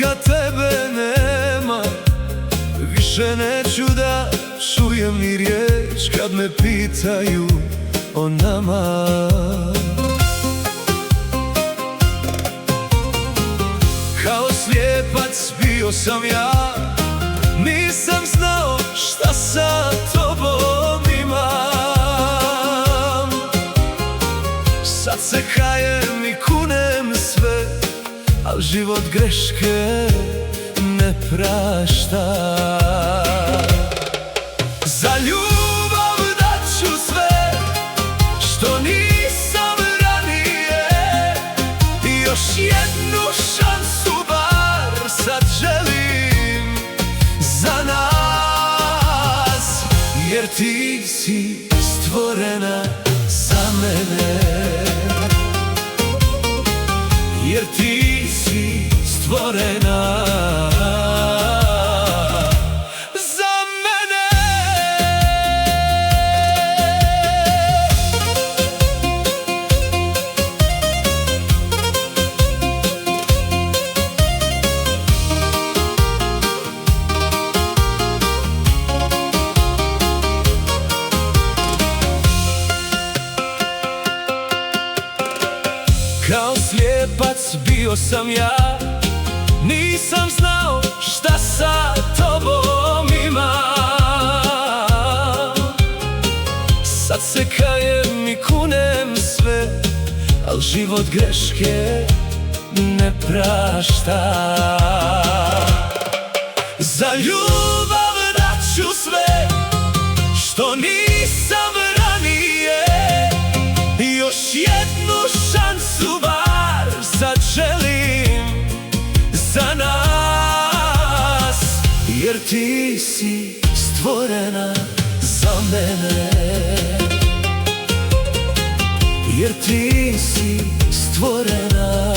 kad tebe nema, više neću da čujem ni riječ kad me pitaju o nama. Kao slijepac bio sam ja, nisam znao šta sa tobom imam. Sad se kajem i kunem sve, al život greške ne prašta. Za ljubav daću sve što nisam ranije, i još jednu šansu bar sad želim za nas, jer ti si stvorena za mene, jer ti si stvorena za mene. Kao slijepac bio sam ja, nisam znao šta sa tobom imam. Sad se kajem i kunem sve, al život greške ne prašta. Za ljubav daću sve što nisam ranije, i još jednu šansu bar sad želim za nas, jer ti si stvorena za mene, jer ti si stvorena